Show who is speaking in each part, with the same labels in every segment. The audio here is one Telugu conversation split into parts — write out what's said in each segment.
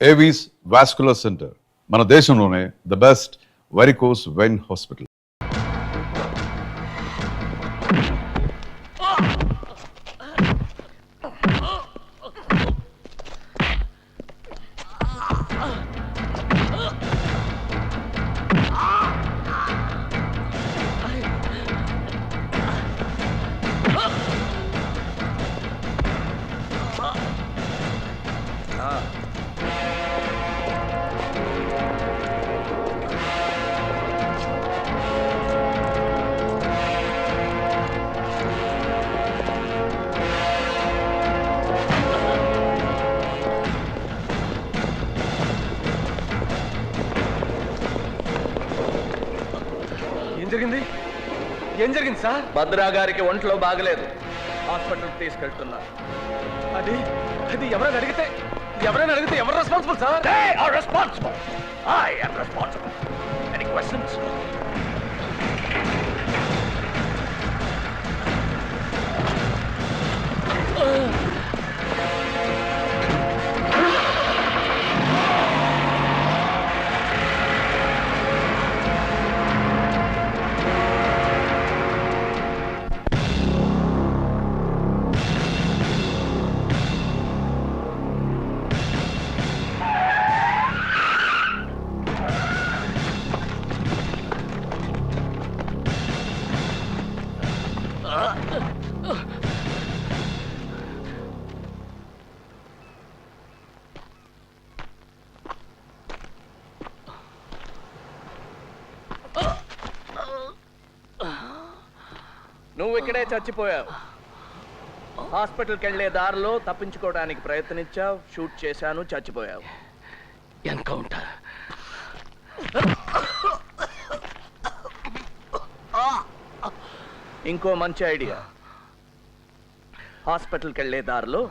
Speaker 1: ఏవీస్ వాస్కులర్ సెంటర్ మన దేశంలోనే the best varicose vein hospital.
Speaker 2: ఏం జరిగింది సార్?
Speaker 3: భద్రా గారికి ఒంట్లో బాగలేదు, హాస్పిటల్ తీసుకెళ్తున్నా.
Speaker 2: అది అది ఎవరైనా అడిగితే ఎవరు responsible sir?
Speaker 3: They are responsible. I am responsible. Any questions? నువ్వు ఇక్కడే చచ్చిపోయావు. హాస్పిటల్కి వెళ్లే దారిలో తప్పించుకోవడానికి ప్రయత్నించావు, షూట్ చేశాను, చచ్చిపోయావు.
Speaker 2: ఎన్కౌంటర్.
Speaker 3: ఇంకో మంచి ఐడియా. హాస్పిటల్కి వెళ్లే దారిలో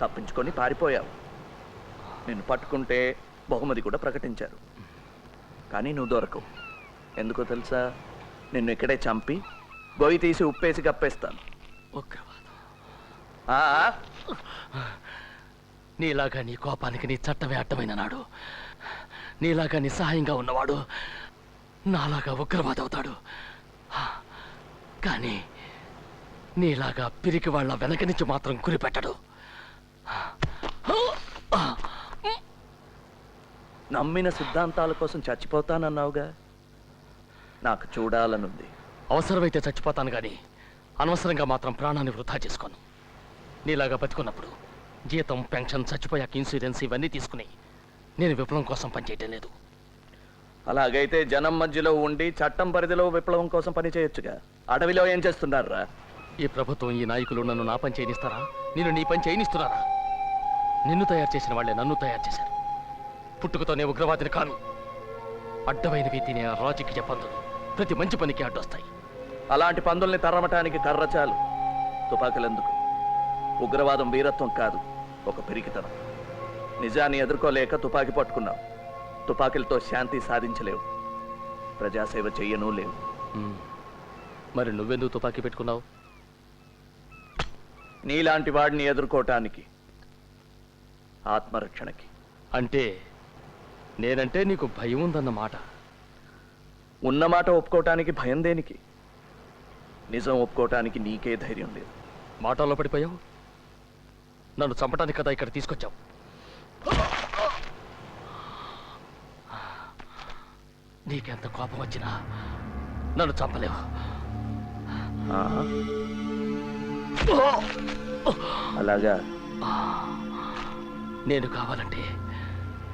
Speaker 3: తప్పించుకొని పారిపోయావు. నిన్ను పట్టుకుంటే బహుమతి కూడా ప్రకటించారు, కానీ నువ్వు దొరకవు. ఎందుకో తెలుసా? నిన్ను ఇక్కడే చంపి గొయ్యి తీసి ఉప్పేసి కప్పేస్తాను.
Speaker 2: నీలాగా నీ కోపానికి నీ చట్టమే అడ్డమైన నాడు, నీలాగా నిస్సహాయంగా ఉన్నవాడు నాలాగా ఉగ్రవాది అవుతాడు. కానీ నీలాగా పిరికి వాళ్ళ వెనక నుంచి మాత్రం గురిపెట్టడు.
Speaker 3: నమ్మిన సిద్ధాంతాల కోసం చచ్చిపోతానన్నావుగా, నాకు చూడాలనుంది.
Speaker 2: అవసరమైతే చచ్చిపోతాను కానీ అనవసరంగా మాత్రం ప్రాణాన్ని వృధా చేసుకోను. నీలాగా బతుకున్నప్పుడు జీతం, పెన్షన్, చచ్చిపోయాక ఇన్సూరెన్స్ ఇవన్నీ తీసుకుని నేను విప్లవం కోసం పనిచేయటం లేదు.
Speaker 3: అలాగైతే జనం మధ్యలో ఉండి చట్టం పరిధిలో విప్లవం కోసం పని చేయొచ్చుగా. అడవిలో ఏం చేస్తున్నారా?
Speaker 2: ఈ ప్రభుత్వం, ఈ నాయకులు నన్ను నా పని చేయనిస్తారా? నేను నీ పని చేయనిస్తున్నారా? నిన్ను తయారు చేసిన వాళ్ళే నన్ను తయారు చేశారు. పుట్టుకతోనే ఉగ్రవాదిని కాను. అడ్డమైనవి తినే రాజకీయ పందులు ప్రతి మంచి పనికి అడ్డొస్తాయి.
Speaker 3: అలాంటి పందుల్ని తరమటానికి కర్ర చాలు, తుపాకులెందుకు? ఉగ్రవాదం వీరత్వం కాదు, ఒక పిరికితనం. నిజాన్ని ఎదుర్కోలేక తుపాకీ పట్టుకున్నావు. తుపాకీలతో శాంతి సాధించలేవు, ప్రజాసేవ చెయ్యను లేవు.
Speaker 2: మరి నువ్వెందుకు తుపాకీ పెట్టుకున్నావు?
Speaker 3: నీలాంటి వాడిని ఎదుర్కోవటానికి, ఆత్మరక్షణకి.
Speaker 2: అంటే నేనంటే నీకు భయం ఉందన్నమాట.
Speaker 3: ఉన్నమాట ఒప్పుకోవటానికి భయం దేనికి? నిజం ఒప్పుకోవటానికి నీకే ధైర్యం లేదు.
Speaker 2: మాటల్లో పడిపోయావు. నన్ను చంపటానికి కదా ఇక్కడ తీసుకొచ్చావు. నీకెంత కోపం వచ్చినా నన్ను చంపలేవు.
Speaker 3: అలాగా?
Speaker 2: నేను కావాలంటే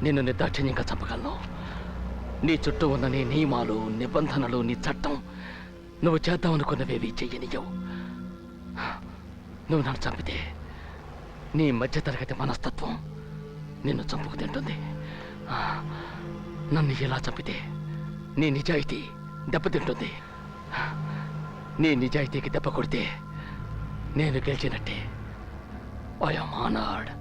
Speaker 2: నిన్ను నిర్దాక్షిణ్యంగా చంపగలను. నీ చుట్టూ ఉన్న నీ నియమాలు, నిబంధనలు, నీ చట్టం నువ్వు చేద్దామనుకున్నవేవి చెయ్యనియవు. నువ్వు నన్ను చంపితే నీ మధ్యతరగతి మనస్తత్వం నిన్ను చంపుకు తింటుంది. నన్ను ఇలా చంపితే నీ నిజాయితీ దెబ్బతింటుంది. నీ నిజాయితీకి దెబ్బ కొడితే నేను గెలిచినట్టే. I am honoured.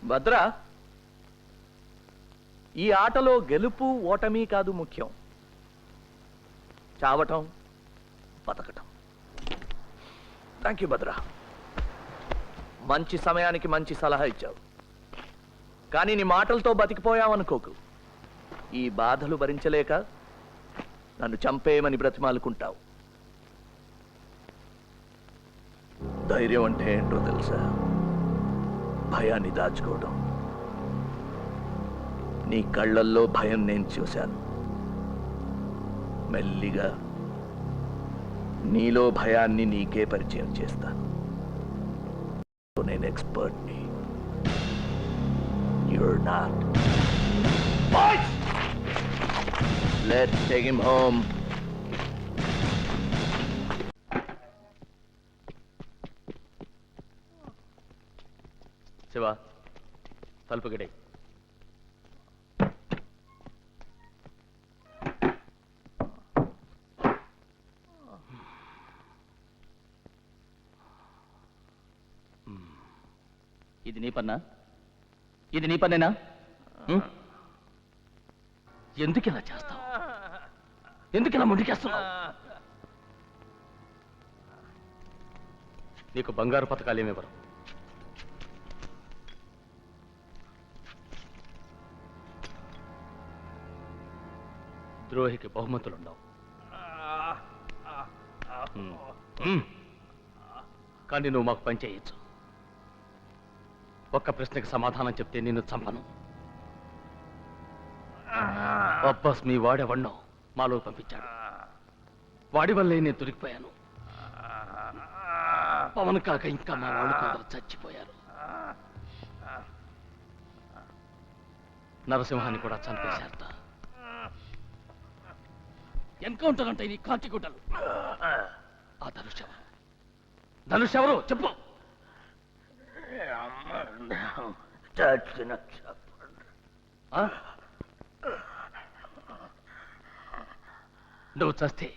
Speaker 3: భద్రా, ఈ ఆటలో గెలుపు ఓటమి కాదు ముఖ్యం, చావటం బతకటం. థ్యాంక్ యూ భద్ర, మంచి సమయానికి మంచి సలహా ఇచ్చావు. కానీ నీ మాటలతో బతికిపోయావనుకోకు. ఈ బాధలు భరించలేక నన్ను చంపేయమని బ్రతిమాలుకుంటావు. ధైర్యం అంటే ఏంటో తెలుసా? భయాన్ని దాచుకోవడం. నీ కళ్ళల్లో భయం నేను చూశాను. మెల్లిగా నీలో భయాన్ని నీకే పరిచయం చేస్తాను. నేను ఎక్స్పర్ట్ని. You're not. Boys! Let's take him home.
Speaker 2: Shiva, తలుపు గడి. ఇది నీ పన్నా? ఇది నీ పనేనా? ఎందుకు ఇలా చేస్తావు? ఎందుకు ఇలా ముందుకేస్తున్నావు? నీకు బంగారు పథకాలు ఏమివ్వరు. ద్రోహికి బహుమతులుండవు. కానీ నువ్వు మాకు పని చేయొచ్చు. ఒక్క ప్రశ్నకి సమాధానం చెప్తే నిన్ను చంపను. అబ్బాస్ మీ వాడెవన్నో మాలో పంపించాడు. వాడి వల్లే నేను దొరికిపోయాను. పవన్ కాక ఇంకా మా వాళ్ళు కొందరు చచ్చిపోయారు. నరసింహాన్ని కూడా చంపేశారట. ఎన్కౌంటర్ అంటే నీ కాంతి గుడ్డలు. ఆ ధనుష్ ఎవరు చెప్పు. నువ్వు చస్తే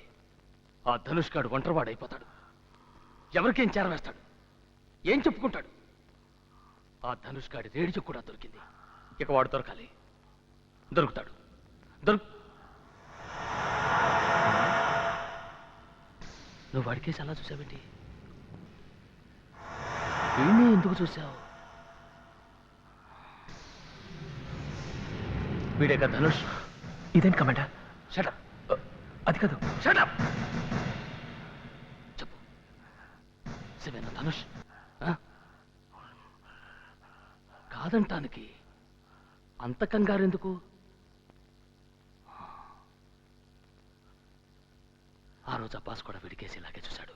Speaker 2: ఆ ధనుష్ గాడు ఒంటరివాడైపోతాడు. ఎవరికేం చేరవేస్తాడు? ఏం చెప్పుకుంటాడు? ఆ ధనుష్ గాడి రేడియో కూడా దొరికింది. ఇక వాడు దొరకాలి. దొరుకుతాడు. నువ్వు వాడికేసి అలా చూసావేంటి? వీణ్ణి ఎందుకు చూసావు? వీడేక ధనుష్.
Speaker 4: ఇదేం కమాండర్?
Speaker 2: షటప్.
Speaker 4: అది కాదు.
Speaker 2: షటప్. చెప్పు, శివేనా ధనుష్? కాదంటానికి అంత కంగారెందుకు? ఆ రోజు అబ్బాస్ కూడా వీడికేసి ఇలాగే చూశాడు.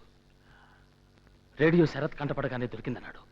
Speaker 2: రేడియో శరత్ కంటపడగానే దొరికిందన్నాడు.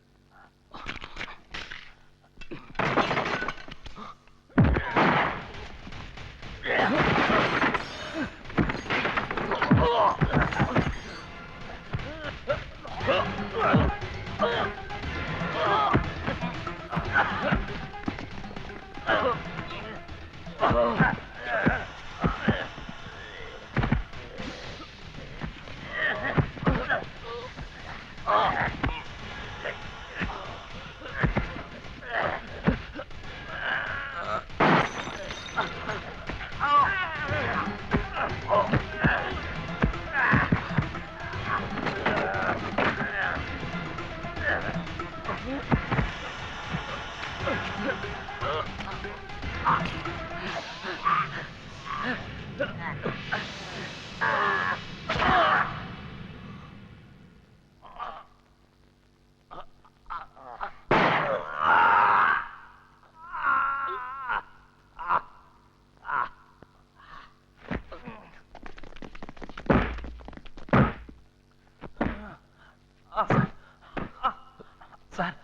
Speaker 4: సార్,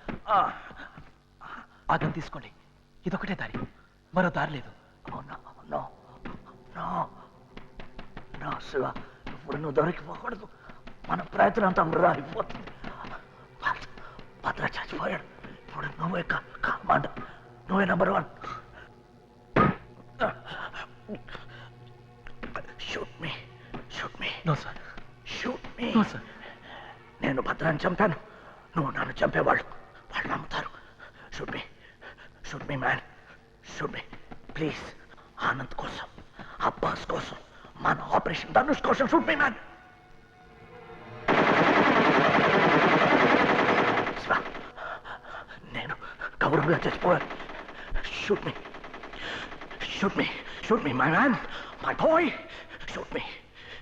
Speaker 4: ఆ గన్ తీసుకోండి. ఇదొకటే దారి, మరో దారి లేదు.
Speaker 3: శివ, ఇప్పుడు నువ్వు దొరికిపోకూడదు. మన ప్రయత్నం అంతా వృధా అయిపోతుంది. భద్ర చచ్చిపోయాడు. ఇప్పుడు నువ్వే కమాండర్, నువ్వే number 1. Shoot me.
Speaker 4: No sir.
Speaker 3: Shoot me.
Speaker 4: No sir.
Speaker 3: నేను భద్రాన్ని చంపాను, నువ్వు నన్ను చంపేవాళ్ళు. వాళ్ళు నమ్ముతారు. Shoot me man. Shoot me please Anand కోసం, అబ్బాస్ కోసం, మన ఆపరేషన్ ధనుష్ కోసం షూట్ మీ మ్యాన్. నేను గౌరవంగా చచ్చిపోయాను. Shoot me, shoot me, shoot me my man, my boy, shoot me,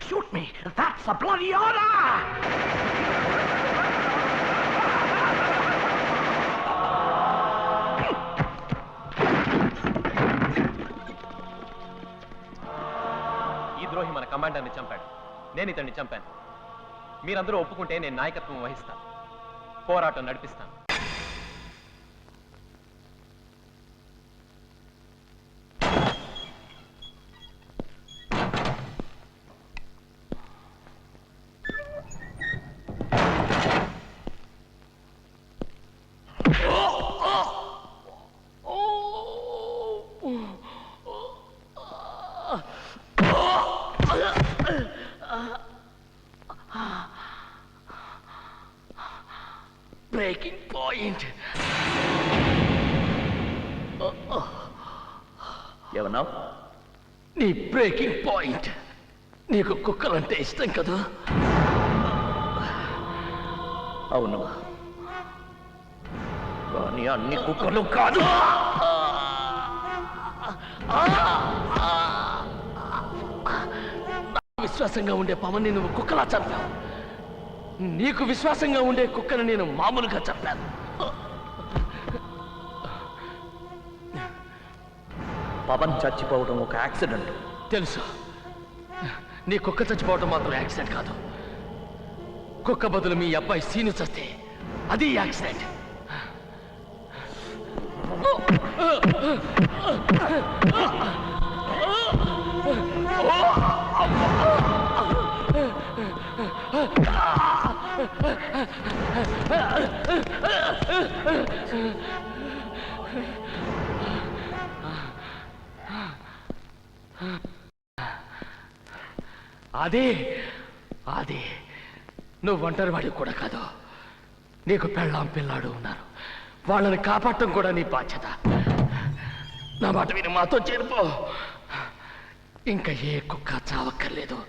Speaker 3: shoot me, that's a bloody order.
Speaker 4: ఈ ద్రోహి మన కమాండర్ని చంపాడు, నేను ఇతన్ని చంపాను. మీరందరూ ఒప్పుకుంటే నేను నాయకత్వం వహిస్తాను, పోరాటం నడిపిస్తాను.
Speaker 2: Breaking point.
Speaker 3: ఏమన్నావు?
Speaker 2: నీ బ్రేకింగ్ పాయింట్. నీకు కుక్కలంటే ఇష్టం కదా?
Speaker 3: అవును, కానీ అన్ని కుక్కలు కాదు.
Speaker 2: విశ్వాసంగా ఉండే పవన్ని నువ్వు కుక్కలా చంపావు. నీకు విశ్వాసంగా ఉండే కుక్కను నేను మామూలుగా చంపాను.
Speaker 3: పవన్ చచ్చిపోవడం ఒక యాక్సిడెంట్.
Speaker 2: తెలుసు. నీ కుక్క చచ్చిపోవడం మాత్రం యాక్సిడెంట్ కాదు. కుక్క బదులు మీ అబ్బాయి సీను చస్తే అది యాక్సిడెంట్. అదే అదే నువ్వు ఒంటరి వాడివి కూడా కాదు. నీకు పెళ్ళాం పిల్లాడు ఉన్నారు. వాళ్ళని కాపాడటం కూడా నీ బాధ్యత. నా మాట విని మాతో చేరిపో. ఇంకా ఏ కుక్క చావక్కర్లేదు.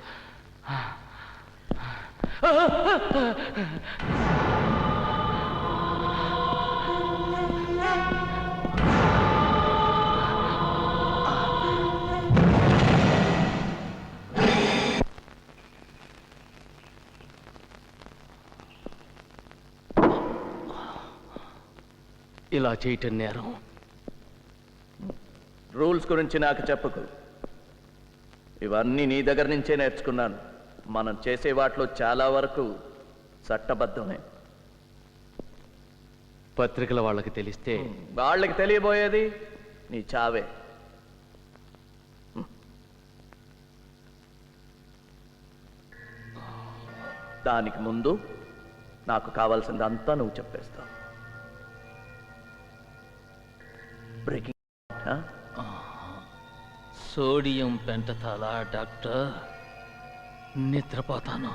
Speaker 2: ఇలా చేయటం నేరం.
Speaker 3: రూల్స్ గురించి నాకు చెప్పకు. ఇవన్నీ నీ దగ్గర నుంచే నేర్చుకున్నాను. మనం చేసే వాటిలో చాలా వరకు చట్టబద్ధమే.
Speaker 2: పత్రికల వాళ్ళకి తెలిస్తే
Speaker 3: వాళ్ళకి తెలియబోయేది నీ చావే. దానికి ముందు నాకు కావాల్సిందంతా నువ్వు చెప్పేస్తావు. Breaking
Speaker 2: sodium pentothal doctor. నిద్రపోతాను,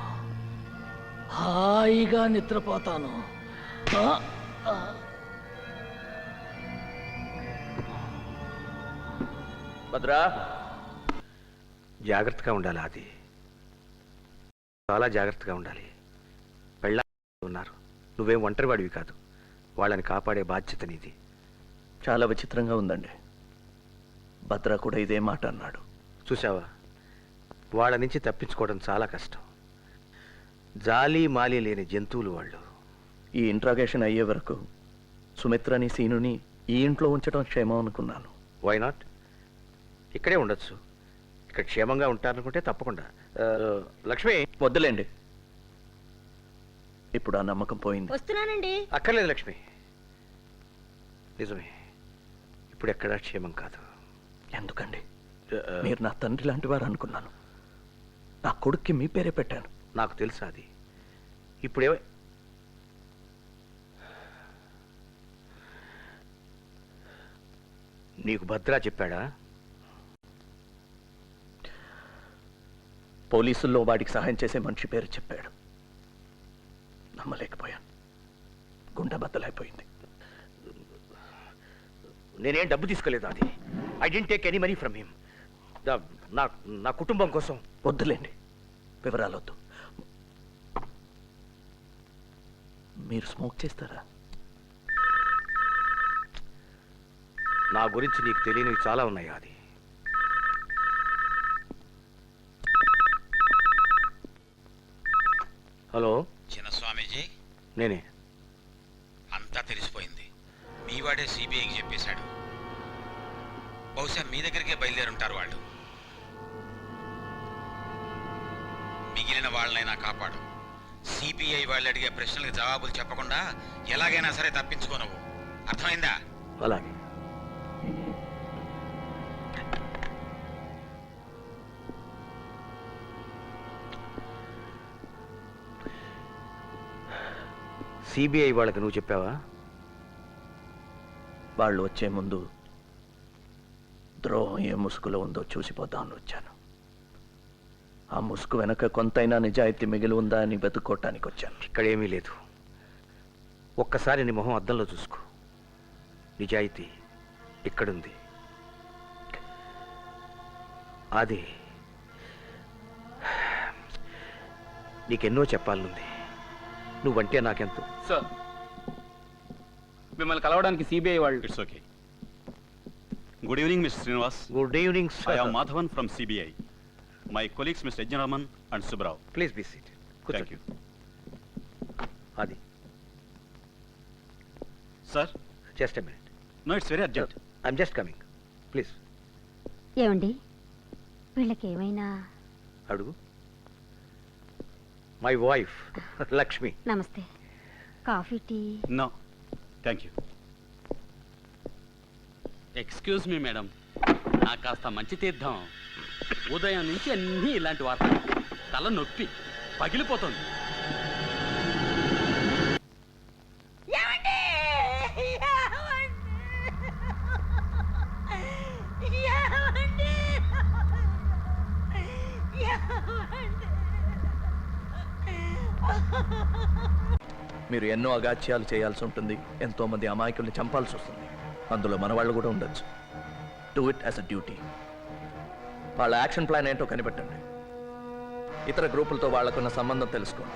Speaker 2: హాయిగా నిద్రపోతాను.
Speaker 3: భద్రా,
Speaker 5: జాగ్రత్తగా ఉండాలి. అది చాలా జాగ్రత్తగా ఉండాలి. పెళ్ళ ఉన్నారు, నువ్వేం ఒంటరి వాడివి కాదు. వాళ్ళని కాపాడే బాధ్యత నీది.
Speaker 3: చాలా విచిత్రంగా ఉందండి. భద్రా కూడా ఇదే మాట అన్నాడు.
Speaker 5: చూసావా, వాళ్ళ నుంచి తప్పించుకోవడం చాలా కష్టం. జాలి మాలి లేని జంతువులు వాళ్ళు.
Speaker 3: ఈ ఇంట్రాగేషన్ అయ్యే వరకు సుమిత్రని సీనుని ఈ ఇంట్లో ఉంచడం క్షేమం అనుకున్నాను.
Speaker 5: Why not? ఇక్కడే ఉండొచ్చు. ఇక్కడ క్షేమంగా ఉంటారనుకుంటే తప్పకుండా. లక్ష్మి,
Speaker 3: వద్దులేండి. ఇప్పుడు ఆ నమ్మకం పోయింది.
Speaker 6: వస్తున్నానండి.
Speaker 5: అక్కర్లేదు లక్ష్మి. నిజమే, ఇప్పుడు ఎక్కడా క్షేమం కాదు.
Speaker 3: ఎందుకండి? మీరు నా తండ్రి లాంటి వారు అనుకున్నాను. నా కొడుక్కి మీ పేరే పెట్టాను.
Speaker 5: నాకు తెలుసా అది. ఇప్పుడే నీకు భద్రా చెప్పాడా?
Speaker 3: పోలీసుల్లో వాడికి సహాయం చేసే మనిషి పేరు చెప్పాడు. నమ్మలేకపోయాను. గుండె బద్దలైపోయింది.
Speaker 5: నేనేం డబ్బు తీసుకోలేదు. అది I didn't take any money from him. నా కుటుంబం కోసం.
Speaker 3: వద్దులేండి, వివరాలు వద్దు. మీరు స్మోక్ చేస్తారా?
Speaker 5: నా గురించి నీకు తెలియనివి చాలా ఉన్నాయి ఆది. హలో,
Speaker 6: చిన్న స్వామీజీ,
Speaker 5: నేనే.
Speaker 6: అంతా తెలిసిపోయింది. మీవాడే సిబిఐకి చెప్పేశాడు. బహుశా మీ దగ్గరికే బయలుదేరుంటారు వాళ్ళు. మిగిలిన వాళ్ళనైనా కాపాడు. సిబిఐ వాళ్ళు అడిగే ప్రశ్నలకు జవాబులు చెప్పకుండా ఎలాగైనా సరే తప్పించుకోనవు. అర్థమైందా?
Speaker 5: అలాగే. సిబిఐ వాళ్ళకి నువ్వు చెప్పావా?
Speaker 3: వాళ్ళు వచ్చే ముందు ద్రోహం ఏ ముసుగులో ఉందో చూసిపోదామని వచ్చాను. ఆ ముసుగు వెనక కొంతైనా నిజాయితీ మిగిలి ఉందా అని వెతుక్కోవటానికి వచ్చాను.
Speaker 5: ఇక్కడేమీ లేదు. ఒక్కసారి నీ మొహం అద్దంలో చూసుకో. నిజాయితీ ఇక్కడుంది. అది నీకెన్నో చెప్పాలనుంది. నువ్వంటే నాకెంతో.
Speaker 7: సార్, మిమ్మల్ని కలవడానికి సిబిఐ వాళ్ళు.
Speaker 8: It's okay. Good evening, Mr. Srinivas.
Speaker 5: Good evening
Speaker 8: I
Speaker 5: sir.
Speaker 8: am Madhavan from CBI. My colleagues, Mr. Ejjaraman and Subrao.
Speaker 5: Please be seat.
Speaker 8: Thank you.
Speaker 5: అది
Speaker 8: Sir?
Speaker 5: Just a minute.
Speaker 8: No, it's very urgent.
Speaker 5: I'm just coming. Please
Speaker 9: ఏమండి, వీళ్ళకి ఏమైనా?
Speaker 5: అడుగు. My wife Lakshmi.
Speaker 9: నమస్తే. Coffee, tea?
Speaker 8: No. Thank you.
Speaker 7: Excuse me madam, నాకు కాస్త మంచి తీర్థం. ఉదయం నుంచి అన్నీ ఇలాంటి వార్తలు. తల నొప్పి పగిలిపోతుంది.
Speaker 3: మీరు ఎన్నో అగాత్యాలు చేయాల్సి ఉంటుంది, ఎంతో మంది అమాయకుల్ని చంపాల్సి వస్తుంది. అందులో మన వాళ్ళు కూడా ఉండొచ్చు. Do it as a duty. వాళ్ళ యాక్షన్ ప్లాన్ ఏంటో కనిపెట్టండి. ఇతర గ్రూపులతో వాళ్లకున్న సంబంధం తెలుసుకోండి.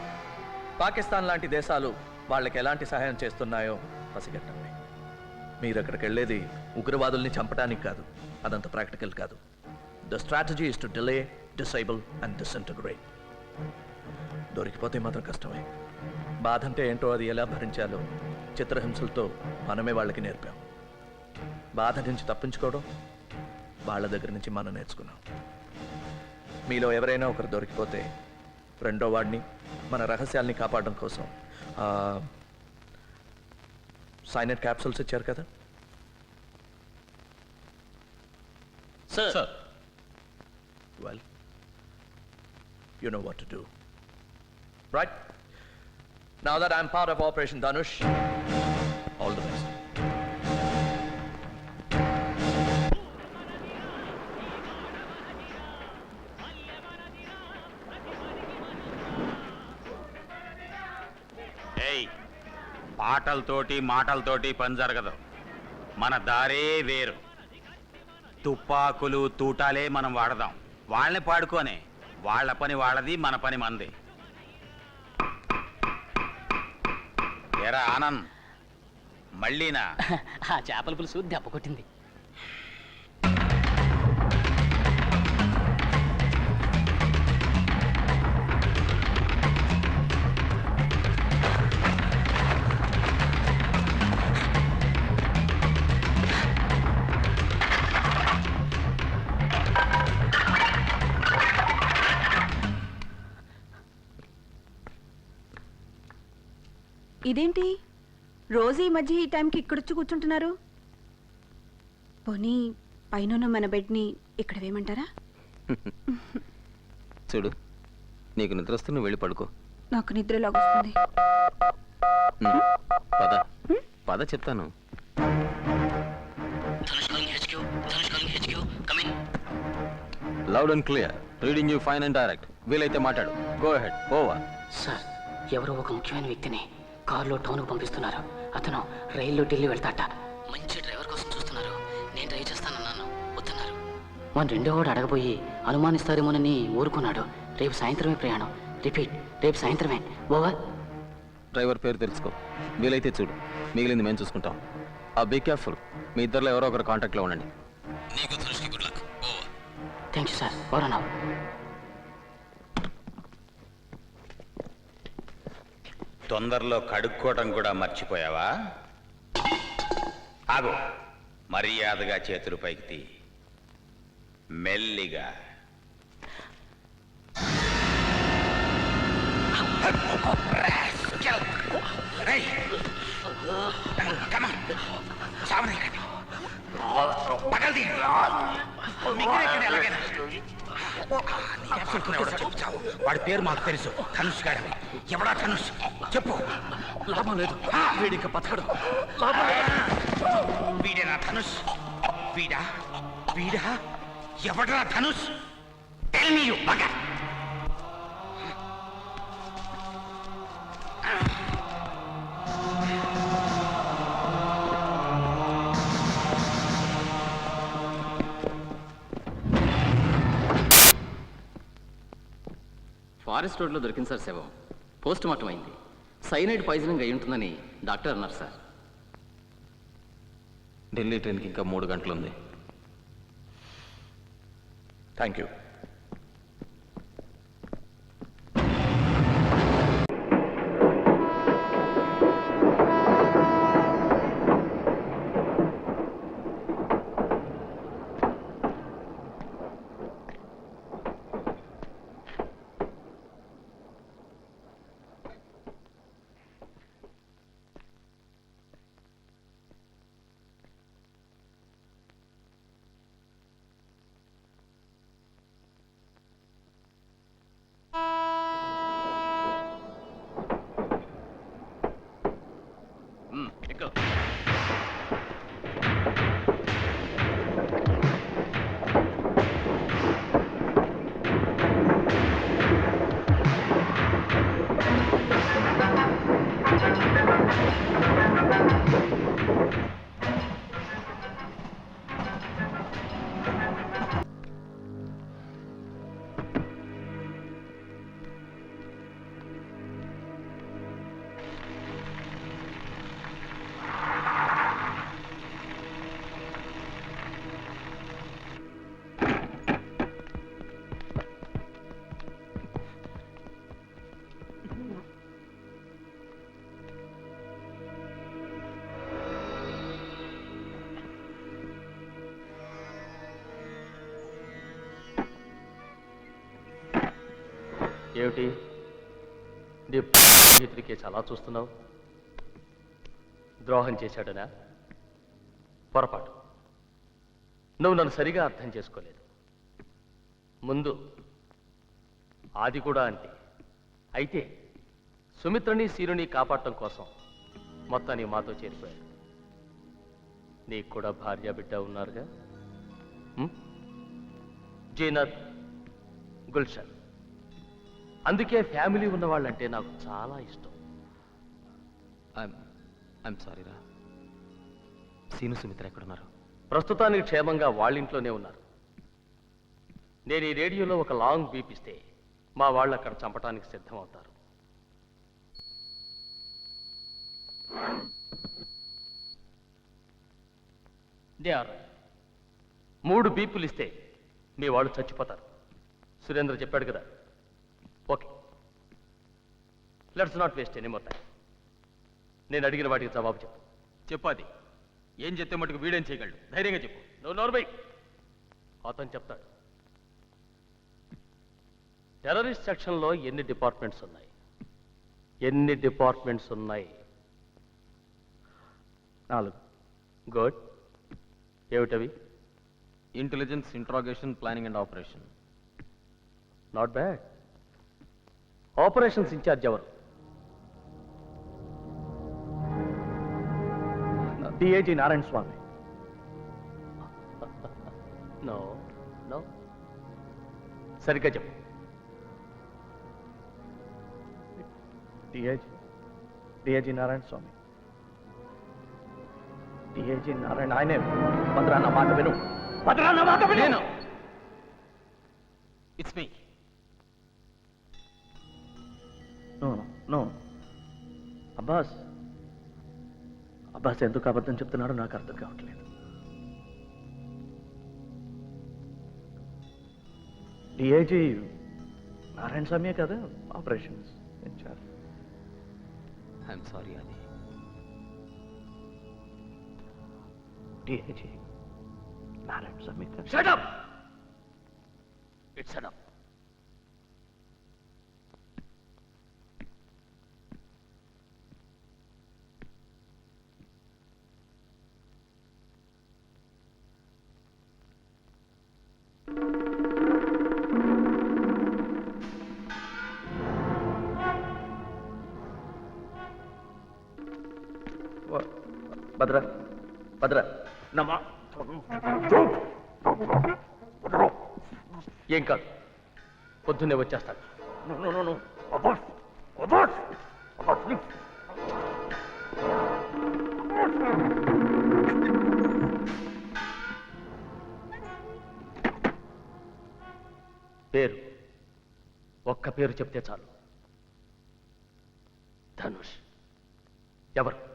Speaker 3: పాకిస్తాన్ లాంటి దేశాలు వాళ్ళకి ఎలాంటి సహాయం చేస్తున్నాయో పసిగట్టండి. మీరు అక్కడికి వెళ్ళేది ఉగ్రవాదుల్ని చంపడానికి కాదు. అదంత ప్రాక్టికల్ కాదు. The strategy is to delay, disable and disintegrate. దొరికిపోతే మాత్రం కష్టమే. బాధ అంటే ఏంటో, అది ఎలా భరించాలో చిత్రహింసలతో మనమే వాళ్ళకి నేర్పాం. బాధ నుంచి తప్పించుకోవడం వాళ్ళ దగ్గర నుంచి మనం నేర్చుకున్నాం. మీలో ఎవరైనా ఒకరు దొరికిపోతే రెండో వాడిని, మన రహస్యాల్ని కాపాడడం కోసం సైనైడ్ క్యాప్సూల్స్ ఇచ్చారు కదా.
Speaker 7: Sir,
Speaker 3: well, you know what to do, right? Now that I'm part of Operation Dhanush, all the best.
Speaker 6: ఏయ్, పాటలతోటి మాటలతోటి పని జరగదు. మన దారే వేరు. తుపాకులు తూటాలే మనం వాడదాం. వాళ్ళని పాడుకోనే. వాళ్ళ పని వాళ్ళది, మన పని మనది. ఏరా ఆనంద్, మళ్ళీనా?
Speaker 2: ఆ చేపల పులుసు దెబ్బ కొట్టింది.
Speaker 10: ఇదేంటి రోజు ఈ మధ్య ఈ టైంకి ఇక్కడొచ్చి కూర్చుంటున్నారు? పోనీ పైన మన బెడ్ని ఇక్కడ వేయమంటారా?
Speaker 2: చూడు, నీకు నిద్ర వస్తే నువ్వు వెళ్ళి పడుకో.
Speaker 10: నాకు నిద్రలాగొస్తుంది.
Speaker 2: పద పద చెప్తాను. Loud and clear, reading you fine and direct. వీలైతే మాట్లాడు. Go ahead. ఓవర్.
Speaker 11: సార్, ఎవరో ఒక ముఖ్యమైన వ్యక్తిని కారులో టౌన్కు పంపిస్తున్నారు. అతను రైల్లో ఢిల్లీ వెళ్తాట. మంచి డ్రైవర్ కోసం చూస్తున్నారు. నేను డ్రైవ్ చేస్తానన్నాను. మన రెండో వాడు అడగబోయి అనుమానిస్తారేమోనని ఊరుకున్నాడు. రేపు సాయంత్రమే ప్రయాణం. రిపీట్, రేపు సాయంత్రమే. ఓవర్.
Speaker 2: డ్రైవర్ పేరు తెలుసుకో, వీలైతే చూడు, మిగిలింది మేము చూసుకుంటాం. ఆ బీ కేర్ఫుల్, మీ ఇద్దరిలో ఎవరో ఒకరు కాంటాక్ట్లో ఉండండి.
Speaker 6: నీకు ధనుష్కి good luck. Over.
Speaker 11: Thank you sir. Over అన్నావు.
Speaker 6: తొందరలో కడుక్కోవటం కూడా మర్చిపోయావా? ఆగు, మర్యాదగా చేతులు పైకి తీ, మెల్లిగా. వాడి పేరు మాకు తెలుసు, ధనుష్ గాడని. ఎవడా ధనుష్? చెప్పు.
Speaker 2: లాభం లేదు, వీడి ఇంకా బతకడు.
Speaker 6: వీడేనా ధనుష్? వీడా? వీడా? ఎవడరా Dhanush? Tell me you bugger.
Speaker 2: Forest రోడ్లో దొరికింది సార్ శవం. పోస్ట్ మార్టం అయింది. సైనైడ్ పాయిజనింగ్ అయి ఉంటుందని డాక్టర్ అన్నారు సార్. ఢిల్లీ ట్రైన్కి ఇంకా 3 గంటలు ఉంది.
Speaker 3: Thank you.
Speaker 2: ఏమిటి నీ స్నేహితుడికి చాలా చూస్తున్నావు? ద్రోహం చేశాడనా? పొరపాటు. నువ్వు నన్ను సరిగా అర్థం చేసుకోలేదు. ముందు ఆది కూడా అంతే. అయితే సుమిత్రని సీరుని కాపాడటం కోసం మొత్తాన్ని మాతో చేరిపోయాడు. నీకు కూడా భార్య బిడ్డ ఉన్నారుగా, జీనత్, గుల్షన్. అందుకే ఫ్యామిలీ ఉన్నవాళ్ళంటే నాకు చాలా ఇష్టం. ఐఎమ్ సారీ రా. సీను సుమిత్ర ఎక్కడున్నారు? ప్రస్తుతానికి క్షేమంగా వాళ్ళింట్లోనే ఉన్నారు. నేను ఈ రేడియోలో ఒక లాంగ్ బీప్ ఇస్తే మా వాళ్ళు అక్కడ చంపడానికి సిద్ధం అవుతారు. దే ఆర్ 3 బీపులు ఇస్తే మీ వాళ్ళు చచ్చిపోతారు. సురేంద్ర చెప్పాడు కదా. Okay, let's not waste any more time. నేను అడిగిన వాటికి జవాబు చెప్పు.
Speaker 4: చెప్పాది. ఏం చెప్తే మటుకు వీడేం చేయగలడు? ధైర్యంగా చెప్పు.
Speaker 2: నువ్వు నోర్మై. అతను చెప్తాడు. టెర్రరిస్ట్ సెక్షన్లో ఎన్ని డిపార్ట్మెంట్స్ ఉన్నాయి? ఎన్ని డిపార్ట్మెంట్స్ ఉన్నాయి?
Speaker 4: 4.
Speaker 2: గుడ్. ఏమిటవి?
Speaker 4: Intelligence, interrogation, planning and operation.
Speaker 2: Not bad. Operations in-charge ఎవరు?
Speaker 3: DIG Narayana Swamy.
Speaker 2: No no, సరిగ్గా చెప్పు.
Speaker 3: డిఐజీ నారాయణ స్వామి. డిఐజీ నారాయణ ఆయనే. భద్రాన్న మాట విను. భద్రాన్న మాట విను.
Speaker 4: మీ
Speaker 3: నో నో అబ్బాస్ అబ్బాస్ ఎందుకు అబద్ధం చెప్తున్నాడో నాకు అర్థం కావట్లేదు. డిఐజీ నారాయణ స్వామి కదా ఆపరేషన్స్ ఇన్ఛార్జ్.
Speaker 5: ఐఎమ్ సారీ అది.
Speaker 3: డిఐజీ నారాయణ స్వామి కదా.
Speaker 2: Shut up. It's shut up.
Speaker 3: Bhadra Bhadra నమ్మా
Speaker 2: ఏం కాదు, పొద్దున్నే వచ్చేస్తాను. పేరు ఒక్క పేరు చెప్తే చాలు. ధనుష్. ఎవరు?